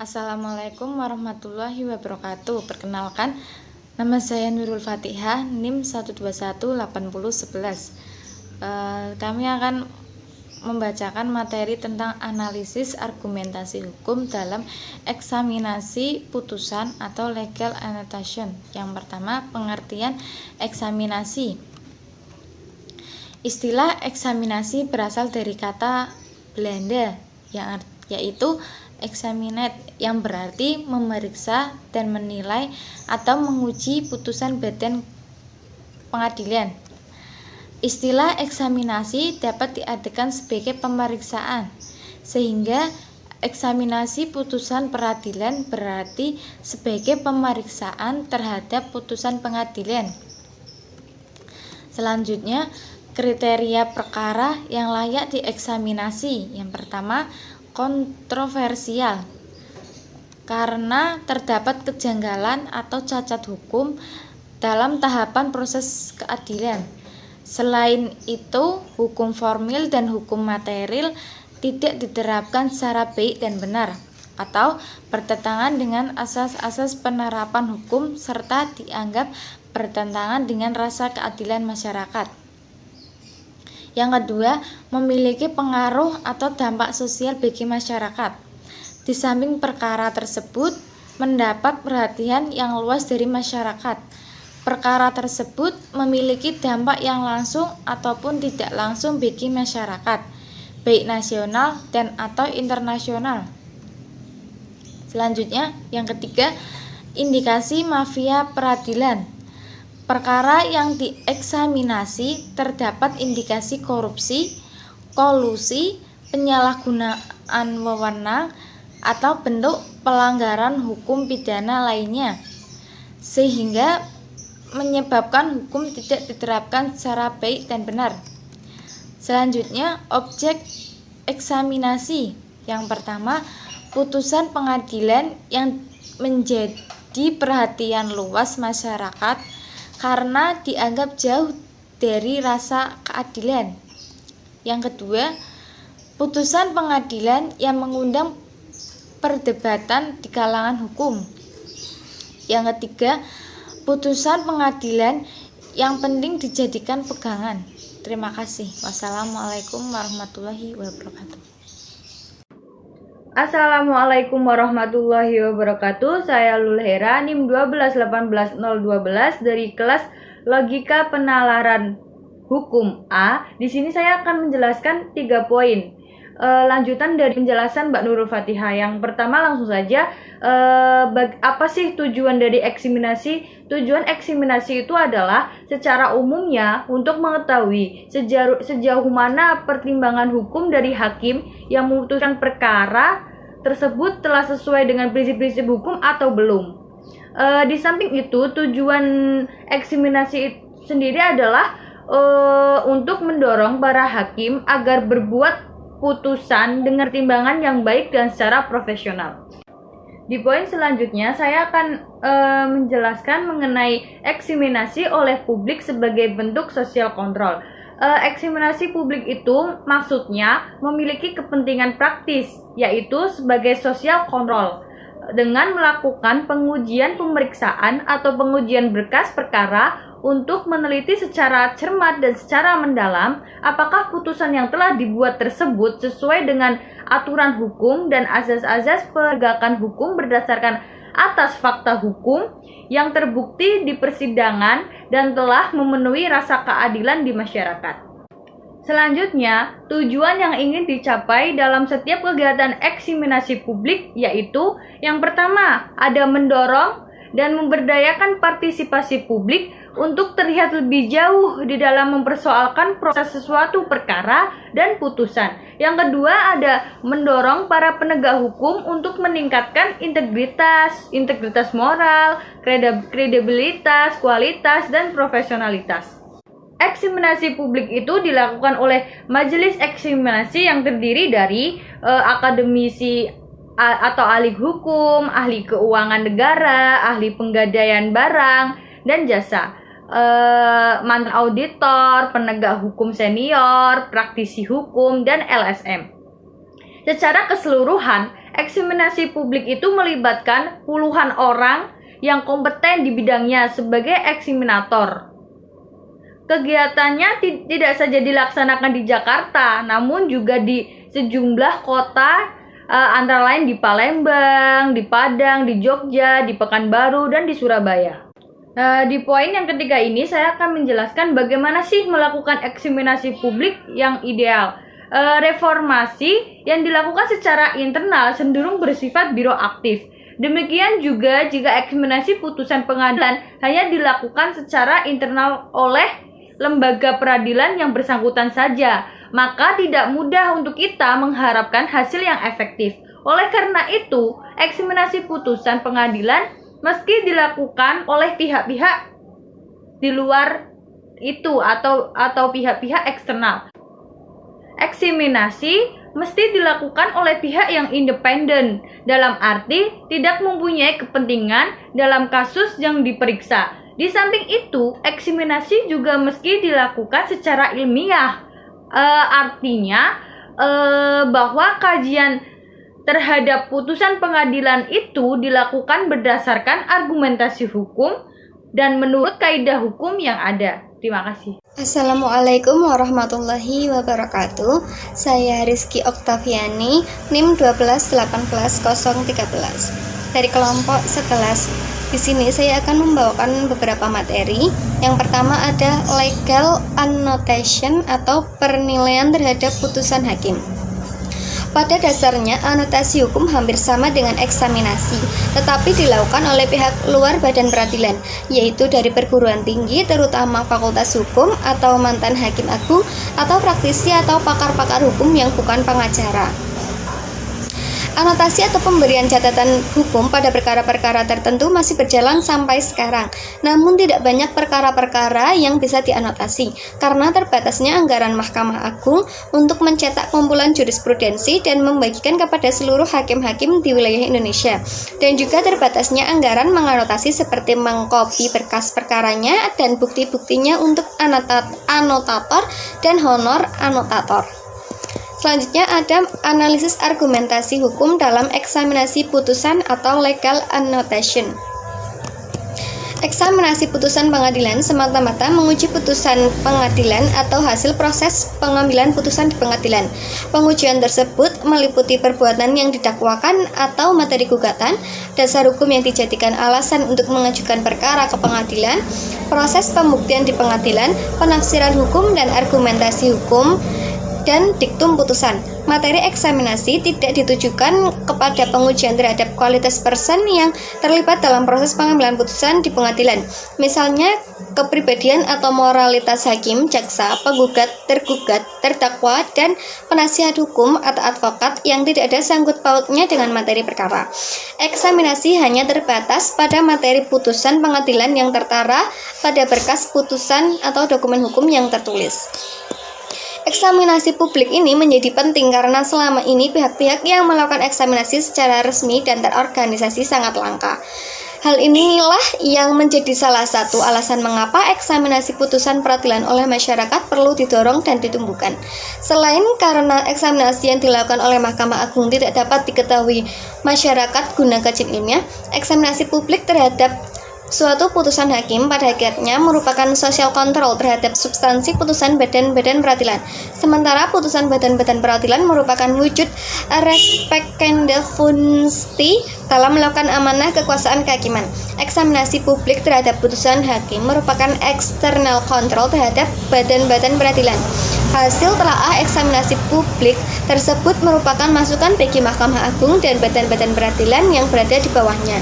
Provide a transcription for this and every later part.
Assalamualaikum warahmatullahi wabarakatuh. Perkenalkan, nama saya Nurul Fatihah, NIM 1218011. Kami akan membacakan materi tentang analisis argumentasi hukum dalam eksaminasi putusan atau legal annotation. Yang pertama, pengertian eksaminasi. Istilah eksaminasi berasal dari kata Belanda yaitu examinate, yang berarti memeriksa dan menilai atau menguji putusan badan pengadilan. Istilah eksaminasi dapat diartikan sebagai pemeriksaan, sehingga eksaminasi putusan peradilan berarti sebagai pemeriksaan terhadap putusan pengadilan. Selanjutnya, kriteria perkara yang layak dieksaminasi. Yang pertama, kontroversial, karena terdapat kejanggalan atau cacat hukum dalam tahapan proses keadilan. Selain itu, hukum formil dan hukum material tidak diterapkan secara baik dan benar, atau bertentangan dengan asas-asas penerapan hukum serta dianggap bertentangan dengan rasa keadilan masyarakat. Yang kedua, memiliki pengaruh atau dampak sosial bagi masyarakat. Di samping perkara tersebut mendapat perhatian yang luas dari masyarakat. Perkara tersebut memiliki dampak yang langsung ataupun tidak langsung bagi masyarakat, baik nasional dan atau internasional. Selanjutnya, yang ketiga, indikasi mafia peradilan. Perkara yang dieksaminasi terdapat indikasi korupsi, kolusi, penyalahgunaan wewenang, atau bentuk pelanggaran hukum pidana lainnya, sehingga menyebabkan hukum tidak diterapkan secara baik dan benar. Selanjutnya, objek eksaminasi. Yang pertama, putusan pengadilan yang menjadi perhatian luas masyarakat karena dianggap jauh dari rasa keadilan. Yang kedua, putusan pengadilan yang mengundang perdebatan di kalangan hukum. Yang ketiga, putusan pengadilan yang penting dijadikan pegangan. Terima kasih. Wassalamualaikum warahmatullahi wabarakatuh. Assalamualaikum warahmatullahi wabarakatuh. Saya Lulhera, NIM 1218012 dari kelas Logika Penalaran Hukum A. Di sini saya akan menjelaskan 3 poin. Lanjutan dari penjelasan Mbak Nurul Fatihah. Yang pertama, langsung saja, apa sih tujuan dari eksaminasi? Tujuan eksaminasi itu adalah secara umumnya untuk mengetahui sejauh mana pertimbangan hukum dari hakim yang memutuskan perkara tersebut telah sesuai dengan prinsip-prinsip hukum atau belum. Di samping itu, tujuan eksaminasi sendiri adalah untuk mendorong para hakim agar berbuat putusan dengan timbangan yang baik dan secara profesional. Di poin selanjutnya, saya akan menjelaskan mengenai eksaminasi oleh publik sebagai bentuk sosial kontrol. Eksaminasi publik itu maksudnya memiliki kepentingan praktis, yaitu sebagai sosial kontrol, dengan melakukan pengujian pemeriksaan atau pengujian berkas perkara untuk meneliti secara cermat dan secara mendalam apakah putusan yang telah dibuat tersebut sesuai dengan aturan hukum dan azas-azas penegakan hukum berdasarkan atas fakta hukum yang terbukti di persidangan dan telah memenuhi rasa keadilan di masyarakat. Selanjutnya, tujuan yang ingin dicapai dalam setiap kegiatan eksaminasi publik yaitu yang pertama, ada mendorong dan memberdayakan partisipasi publik untuk terlihat lebih jauh di dalam mempersoalkan proses sesuatu perkara dan putusan. Yang kedua, ada mendorong para penegak hukum untuk meningkatkan integritas moral, kredibilitas, kualitas, dan profesionalitas. Eksaminasi publik itu dilakukan oleh majelis eksaminasi yang terdiri dari akademisi atau ahli hukum, ahli keuangan negara, ahli penggadaian barang dan jasa, mantan auditor, penegak hukum senior, praktisi hukum, dan LSM. Secara keseluruhan, eksaminasi publik itu melibatkan puluhan orang yang kompeten di bidangnya sebagai eksaminator. Kegiatannya tidak saja dilaksanakan di Jakarta, namun juga di sejumlah kota, antara lain di Palembang, di Padang, di Jogja, di Pekanbaru, dan di Surabaya. Di poin yang ketiga ini saya akan menjelaskan bagaimana sih melakukan eksaminasi publik yang ideal. Reformasi yang dilakukan secara internal cenderung bersifat biroaktif. Demikian juga jika eksaminasi putusan pengadilan hanya dilakukan secara internal oleh lembaga peradilan yang bersangkutan saja, maka tidak mudah untuk kita mengharapkan hasil yang efektif. Oleh karena itu, eksaminasi putusan pengadilan meski dilakukan oleh pihak-pihak di luar itu atau pihak-pihak eksternal. Eksaminasi mesti dilakukan oleh pihak yang independen, dalam arti tidak mempunyai kepentingan dalam kasus yang diperiksa. Di samping itu, eksaminasi juga mesti dilakukan secara ilmiah. Artinya bahwa kajian terhadap putusan pengadilan itu dilakukan berdasarkan argumentasi hukum dan menurut kaidah hukum yang ada. Terima kasih. Assalamualaikum warahmatullahi wabarakatuh. Saya Rizky Oktaviani, NIM 1218013 dari kelompok sekelas. Di sini saya akan membawakan beberapa materi. Yang pertama ada legal annotation atau penilaian terhadap putusan hakim. Pada dasarnya, anotasi hukum hampir sama dengan eksaminasi, tetapi dilakukan oleh pihak luar badan peradilan, yaitu dari perguruan tinggi, terutama fakultas hukum, atau mantan hakim agung, atau praktisi atau pakar-pakar hukum yang bukan pengacara. Anotasi atau pemberian catatan hukum pada perkara-perkara tertentu masih berjalan sampai sekarang. Namun tidak banyak perkara-perkara yang bisa dianotasi karena terbatasnya anggaran Mahkamah Agung untuk mencetak kumpulan jurisprudensi dan membagikan kepada seluruh hakim-hakim di wilayah Indonesia. Dan juga terbatasnya anggaran menganotasi seperti mengkopi berkas perkaranya dan bukti-buktinya untuk anotator dan honor anotator. Selanjutnya ada analisis argumentasi hukum dalam eksaminasi putusan atau legal annotation. Eksaminasi putusan pengadilan semata-mata menguji putusan pengadilan atau hasil proses pengambilan putusan di pengadilan. Pengujian tersebut meliputi perbuatan yang didakwakan atau materi gugatan, dasar hukum yang dijadikan alasan untuk mengajukan perkara ke pengadilan, proses pembuktian di pengadilan, penafsiran hukum dan argumentasi hukum, dan diktum putusan. Materi eksaminasi tidak ditujukan kepada pengujian terhadap kualitas person yang terlibat dalam proses pengambilan putusan di pengadilan. Misalnya, kepribadian atau moralitas hakim, jaksa, penggugat, tergugat, terdakwa, dan penasihat hukum atau advokat yang tidak ada sangkut pautnya dengan materi perkara. Eksaminasi hanya terbatas pada materi putusan pengadilan yang tertara pada berkas putusan atau dokumen hukum yang tertulis. Eksaminasi publik ini menjadi penting karena selama ini pihak-pihak yang melakukan eksaminasi secara resmi dan terorganisasi sangat langka. Hal inilah yang menjadi salah satu alasan mengapa eksaminasi putusan peradilan oleh masyarakat perlu didorong dan ditumbuhkan. Selain karena eksaminasi yang dilakukan oleh Mahkamah Agung tidak dapat diketahui masyarakat guna kajian ilmiah, eksaminasi publik terhadap suatu putusan hakim pada hakikatnya merupakan social control terhadap substansi putusan badan-badan peradilan. Sementara putusan badan-badan peradilan merupakan wujud respectanda funsti dalam melakukan amanah kekuasaan kehakiman. Eksaminasi publik terhadap putusan hakim merupakan external control terhadap badan-badan peradilan. Hasil telaah eksaminasi publik tersebut merupakan masukan bagi Mahkamah Agung dan badan-badan peradilan yang berada di bawahnya.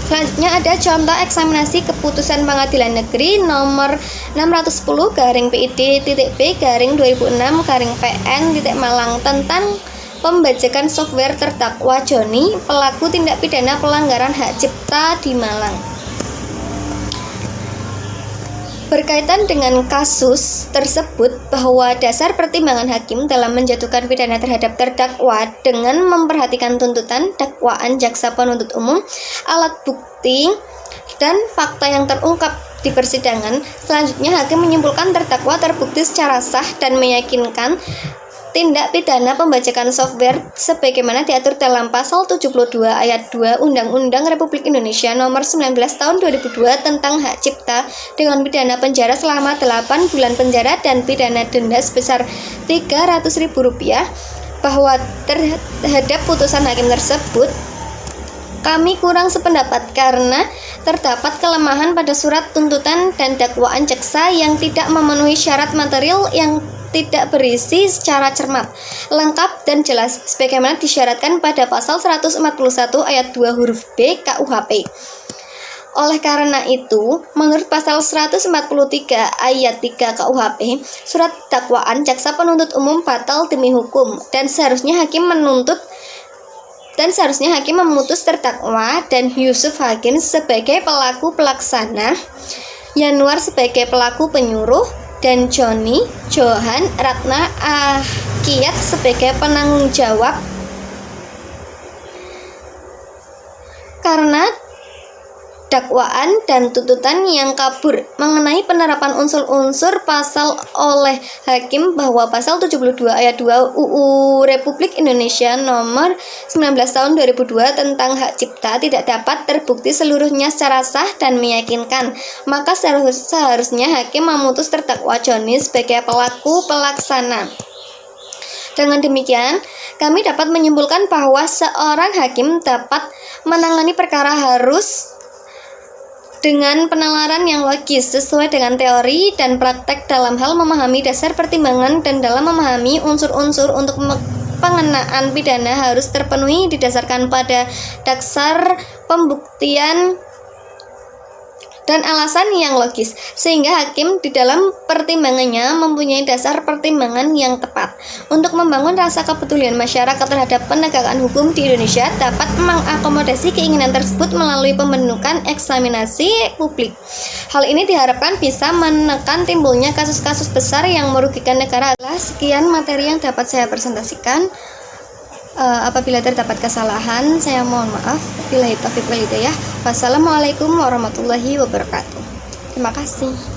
Selanjutnya ada contoh eksaminasi keputusan Pengadilan Negeri nomor 610-PID-B-2006-PN-Malang tentang pembajakan software terdakwa Joni, pelaku tindak pidana pelanggaran hak cipta di Malang. Berkaitan dengan kasus tersebut bahwa dasar pertimbangan hakim dalam menjatuhkan pidana terhadap terdakwa dengan memperhatikan tuntutan, dakwaan jaksa penuntut umum, alat bukti, dan fakta yang terungkap di persidangan. Selanjutnya hakim menyimpulkan terdakwa terbukti secara sah dan meyakinkan tindak pidana pembajakan software sebagaimana diatur dalam pasal 72 ayat 2 Undang-Undang Republik Indonesia Nomor 19 Tahun 2002 tentang Hak Cipta dengan pidana penjara selama 8 bulan penjara dan pidana denda sebesar Rp300.000 bahwa terhadap putusan hakim tersebut kami kurang sependapat karena terdapat kelemahan pada surat tuntutan dan dakwaan jaksa yang tidak memenuhi syarat material yang tidak berisi secara cermat, lengkap dan jelas sebagaimana disyaratkan pada pasal 141 ayat 2 huruf B KUHP. Oleh karena itu, menurut pasal 143 ayat 3 KUHP, surat dakwaan jaksa penuntut umum batal demi hukum dan seharusnya hakim memutus terdakwa dan Yusuf Hakim sebagai pelaku pelaksana, Yanuar sebagai pelaku penyuruh, dan Joni, Johan, Ratna, Akiyat sebagai penanggung jawab karena dakwaan dan tuntutan yang kabur mengenai penerapan unsur-unsur pasal oleh hakim bahwa pasal 72 ayat 2 UU Republik Indonesia Nomor 19 Tahun 2002 tentang Hak Cipta tidak dapat terbukti seluruhnya secara sah dan meyakinkan, maka seharusnya hakim memutus terdakwa Joni sebagai pelaku pelaksana. Dengan demikian, kami dapat menyimpulkan bahwa seorang hakim dapat menangani perkara harus dengan penalaran yang logis sesuai dengan teori dan praktek dalam hal memahami dasar pertimbangan dan dalam memahami unsur-unsur untuk pengenaan pidana harus terpenuhi didasarkan pada dasar pembuktian dan alasan yang logis, sehingga hakim di dalam pertimbangannya mempunyai dasar pertimbangan yang tepat. Untuk membangun rasa kepedulian masyarakat terhadap penegakan hukum di Indonesia dapat mengakomodasi keinginan tersebut melalui pembentukan eksaminasi publik. Hal ini diharapkan bisa menekan timbulnya kasus-kasus besar yang merugikan negara. Sekian materi yang dapat saya presentasikan. Apabila terdapat kesalahan, saya mohon maaf. Billahi taufiq wal hidayah. Wassalamualaikum warahmatullahi wabarakatuh. Terima kasih.